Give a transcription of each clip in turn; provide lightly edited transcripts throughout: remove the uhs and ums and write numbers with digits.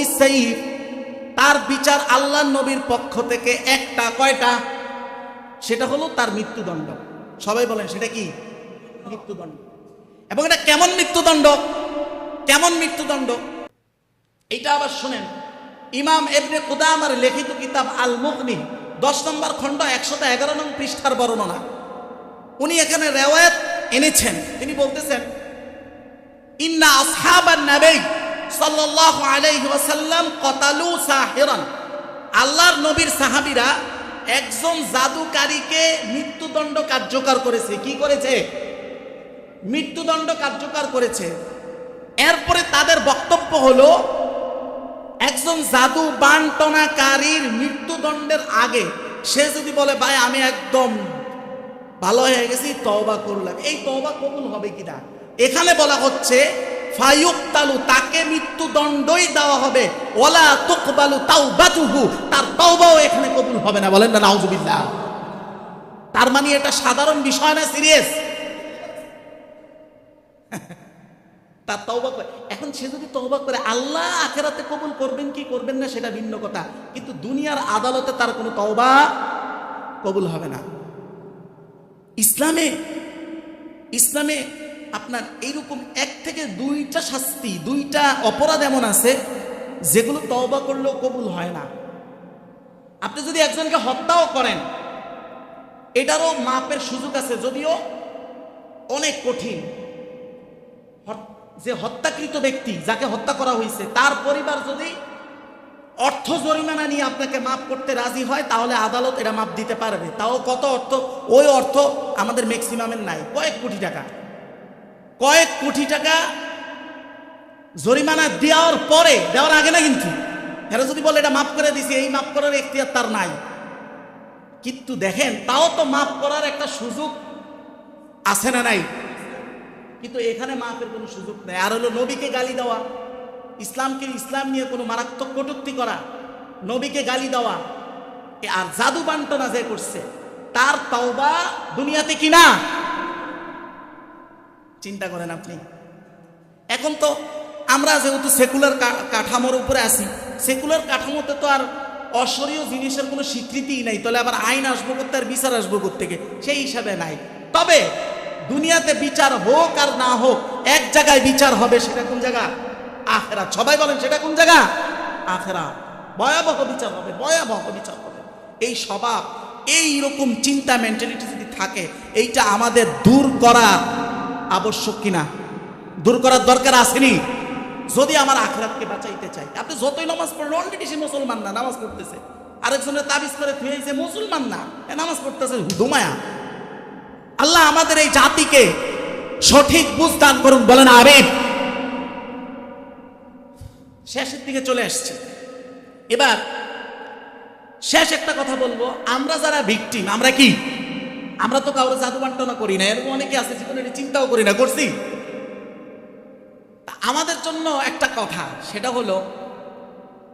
বিসাইফ, তার বিচার আল্লাহর নবীর পক্ষ থেকে একটা, কয়টা? সেটা হলো তার মৃত্যুদণ্ড। সবাই বলেন সেটা কি? মৃত্যুদণ্ড। এবং এটা কেমন মৃত্যুদণ্ড? কেমন মৃত্যুদণ্ড এইটা আবার শুনেন। ইমাম ইবনে কুদামার লিখিত কিতাব আল মুগনি 10 নম্বর খণ্ড 111 নং পৃষ্ঠার বর্ণনা। উনি এখানে রিওয়ায়াত এনেছেন। তিনি বলতেছেন, ইন্না আসহাবান নবী সাল্লাল্লাহু আলাইহি ওয়াসাল্লাম ক্বাতালু সাহিরান, আল্লাহর নবীর সাহাবীরা একজন জাদুকারীকে মৃত্যুদণ্ড কার্যকর করেছে। কি করেছে? মৃত্যুদণ্ড কার্যকর করেছে। এরপরে তাদের বক্তব্য হলো, একজন জাদু বান্টনাকারীর মৃত্যুদণ্ডের আগে সে যদি বলে, ভাই আমি একদম ভালো হয়ে গেছি, তওবা করলাম, এই তওবা কবুল হবে কিনা? এখানে বলা হচ্ছে ফায়ুক্তালু, তাকে মৃত্যুদণ্ডই দেওয়া হবে, ওয়ালা তুকবালু তাওবাতুহু, তার তওবাও এখানে কবুল হবে না। বলেন না নাউজুবিল্লাহ। তার মানে এটা সাধারণ বিষয় না, সিরিয়াস। তার তওবা করে, এখন সে যদি তওবা করে, আল্লাহ আখিরাতে কবুল করবেন কি করবেন না সেটা ভিন্ন কথা, কিন্তু দুনিয়ার আদালতে তার কোনো তওবা কবুল হবে না। ইসলামে আপনার এইরকম 1 থেকে 2টা শাস্তি, 2টা অপরাধ এমন আছে যেগুলো তওবা করলেও কবুল হয় না। আপনি যদি একজনকে হত্যাও করেন, এটারও মাপের সুযোগ আছে, যদিও অনেক কঠিন। যে হত্যাকৃত ব্যক্তি, যাকে হত্যা করা হয়েছে, তার পরিবার যদি অর্থ জরিমানা নিয়ে আপনাকে মাফ করতে রাজি হয়, তাহলে আদালত এটা মাফ দিতে পারবে। তাও কত অর্থ? ওই অর্থ আমাদের ম্যাক্সিমামের নাই, কয়েক কোটি টাকা। কয়েক কোটি টাকা জরিমানা দেওয়ার পরে, দেওয়ার আগে না কিন্তু, এরা যদি বলে এটা মাফ করে দিছি, এই মাফ করার এখতিয়ার তার নাই। কিন্তু দেখেন, তাও তো মাফ করার একটা সুযোগ আছে না নাই? কিন্তু এখানে মাফের কোনো সুযোগ নেই। আর হলো নবীকে গালি দেওয়া, ইসলাম নিয়ে কোনো মারাত্মক কটূক্তি করা, নবীকে গালি দেওয়া, আর জাদু বান্টনা যে করছে, তার তওবা দুনিয়াতে কি না? চিন্তা করেন আপনি। এখন তো আমরা যেহেতু সেকুলার কাঠামোর উপরে আছি, সেকুলার কাঠামোতে তো আর অশরীয় জিনিসের কোনো স্বীকৃতিই নাই, তাহলে আবার আইন আসবো করতে, আর বিচার আসবো থেকে, সেই হিসাবে নাই। তবে দুনিয়াতে বিচার হোক আর না হোক, এক জায়গায় বিচার হবে। সেটা কোন জায়গা? আখিরাত। সবাই বলেন সেটা কোন জায়গা? আখিরাত। ভয়াবহ বিচার হবে, ভয়াবহ বিচার হবে। এই স্বভাব, এই রকম চিন্তা, মেন্টালিটি যদি থাকে, এইটা আমাদের দূর করা আবশ্যক কিনা? দূর করার দরকার আসেনি? যদি আমার আখিরাতকে বাঁচাইতে চাই। আপনি যতই নামাজ পড়লেন, অলরেডি সে মুসলমান না, নামাজ পড়তেছে। আরেকজনের তাবিজ করে থুয়েছে, মুসলমান না, নামাজ পড়তেছে, হুদুমায়া। আল্লাহ আমাদের এই জাতিকে সঠিক বুঝ দান করুন, বলেন আমিন। শেষের দিকে চলে আসছে, এবার শেষ একটা কথা বলবো। আমরা যারা ভিকটিম, আমরা কি? আমরা তো কাউরে জাদু বান্টনা করি না, এরকম অনেকে আছে জীবনে চিন্তাও করি না, করছি। আমাদের জন্য একটা কথা, সেটা হলো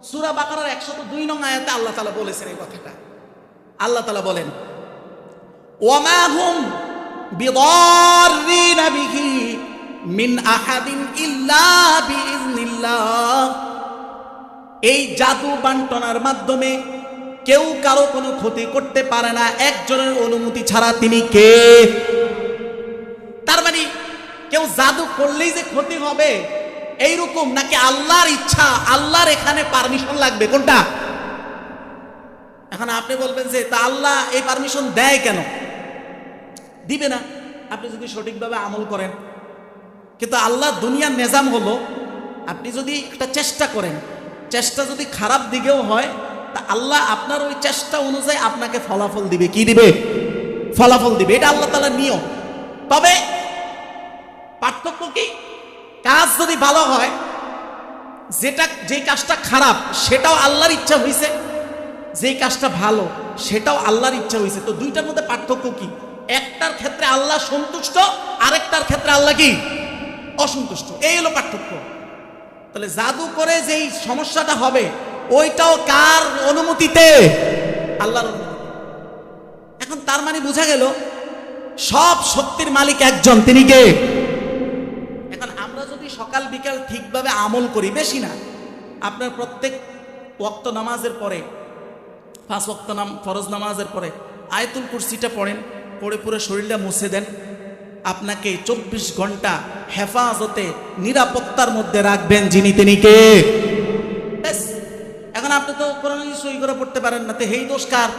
সূরা বাকারার 102 নং আয়াতে আল্লাহ তাআলা বলেছেন এই কথাটা। আল্লাহ তাআলা বলেন, ওয়ামা হুম বিদাররিনা বিহি মিন আহাদিন ইল্লা বিইজনিল্লাহ। এই জাদু বান্টনার মাধ্যমে কেউ কারো কোনো ক্ষতি করতে পারে না একজনের অনুমতি ছাড়া। তিনি কে? তার মানে কেউ জাদু করলেই যে ক্ষতি হবে এইরকম নাকি? আল্লাহর ইচ্ছা, আল্লাহর এখানে পারমিশন লাগবে। কোনটা? এখন আপনি বলবেন যে তা আল্লাহ এই পারমিশন দেয় কেন? দিবে না আপনি যদি সঠিকভাবে আমল করেন। কিন্তু আল্লাহ দুনিয়ার নিজাম হলো, আপনি যদি একটা চেষ্টা করেন, চেষ্টা যদি খারাপ দিকেও হয়, তা আল্লাহ আপনার ওই চেষ্টা অনুযায়ী আপনাকে ফলাফল দিবে। কি দিবে? ফলাফল দিবে। এটা আল্লাহ তাআলার নিয়ম। তবে পার্থক্য কি? কাজ যদি ভালো হয়, যে কাজটা খারাপ সেটাও আল্লাহর ইচ্ছা হয়েছে, যে কাজটা ভালো সেটাও আল্লাহর ইচ্ছা হয়েছে। তো দুইটার মধ্যে পার্থক্য কি? একটার ক্ষেত্রে আল্লাহ সন্তুষ্ট, আরেকটার ক্ষেত্রে আল্লাহ কি? অসন্তুষ্ট। এই হলো পার্থক্য। তাহলে জাদু করে যেই সমস্যাটা হবে, ওইটাও কার অনুমতিতে? আল্লাহর অনুমতি। এখন তার মানে বোঝা গেল সব শক্তির মালিক একজন, তিনি কে? এখন আমরা যদি সকাল বিকাল ঠিকভাবে আমল করি, বেশি না, আপনার প্রত্যেক ওয়াক্ত নামাজের পরে 5 ওয়াক্ত ফরজ নামাজের পরে আয়াতুল কুরসিটা পড়েন, পড়ে পুরো শরীরটা মুছে দেন। আপনাকে 24 ঘন্টা হেফাজতে নিরাপত্তার মধ্যে রাখবেন যিনি তিনি কে? ব্যাস। এখন আপনি তো কোরআন সই করে পড়তে পারেন না, তো এই দোষ কার?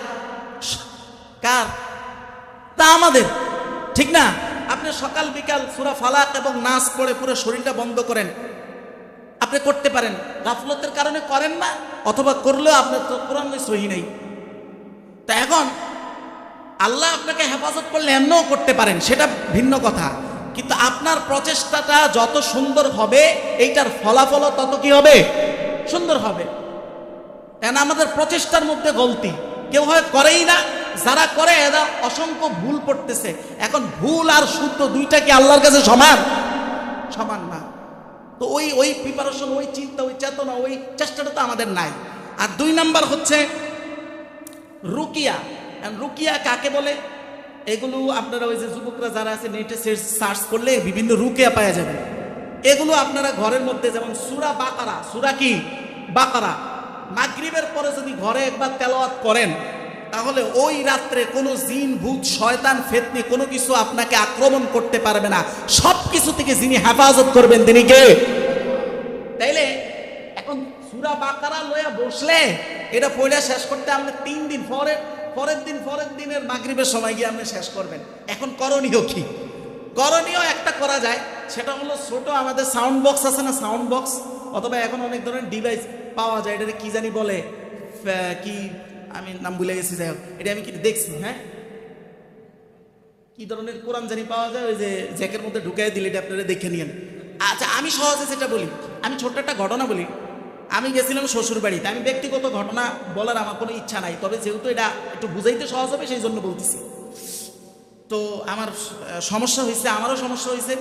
কার? তা আমাদের, ঠিক না? আপনি সকাল বিকাল সূরা ফালাক এবং নাস পড়ে পুরো শরীরটা বন্ধ করেন, আপনি করতে পারেন, গাফলতের কারণে করেন না, অথবা করলেও আপনার তো কোরআন সহি নেই। তা এখন আল্লাহ আপনাকে হেফাজত করলে এমনও করতে পারেন, সেটা ভিন্ন কথা, কিন্তু আপনার প্রচেষ্টাটা যত সুন্দর হবে এইটার ফলাফলও তত কি হবে? সুন্দর হবে। কেন আমাদের প্রচেষ্টার মধ্যে গলতি, কেউ হয় করেই না, যারা করে এরা অসংখ্য ভুল পড়তেছে। এখন ভুল আর শুদ্ধ দুইটা কি আল্লাহর কাছে সমান? সমান না। তো ওই প্রিপারেশন, ওই চিন্তা, ওই চেতনা, ওই চেষ্টাটা তো আমাদের নাই। আর 2 নাম্বার হচ্ছে রুকিয়া। রুকিয়া কাকে বলে? এগুলো আপনারা ওই যে যুবকরা যারা আছে নেটে সার্চ করলে বিভিন্ন রুকিয়া পাওয়া যাবে। এগুলো আপনারা ঘরের মধ্যে, যেমন সূরা বাকারা, সূরা কি? বাকারা, মাগরিবের পরে যদি ঘরে একবার তেলাওয়াত করেন, তাহলে ওই রাত্রে কোনো জিন ভূত শয়তান ফেতনি কোনো কিছু আপনাকে আক্রমণ করতে পারবে না। সব কিছু থেকে যিনি হেফাজত করবেন তিনি কে? তাইলে এখন সূরা বাকারা লইয়া বসলে এটা পড়া শেষ করতে আপনি 3 দিন, পরের দিনের মাগরিবের সময় গিয়ে আপনি শেষ করবেন। এখন করণীয় কি? করণীয় একটা করা যায়, সেটা হলো ছোট আমাদের সাউন্ড বক্স আছে না, সাউন্ড বক্স, অথবা এখন অনেক ধরনের ডিভাইস পাওয়া যায়, এটা কি জানি বলে, কি আমি নাম ভুলে গেছি, যাই হোক, এটা আমি কি দেখছি, হ্যাঁ, কি ধরনের কোরআন জানি পাওয়া যায়, ওই যে জ্যাকের মধ্যে ঢুকাই দিলে, এটা আপনারা দেখে নিয়েন। আচ্ছা, আমি সহজে সেটা বলি, আমি ছোট্ট একটা ঘটনা বলি। আমি গেছিলাম শ্বশুর বাড়িতে, আমি ব্যক্তিগত ঘটনা বলার আমার কোনো ইচ্ছা নাই, তবে যেহেতু এটা একটু বুঝাইতে সহজ হবে সেই জন্য বলতেছি। তো আমার সমস্যা হয়েছে, আমারও সমস্যা হয়েছে।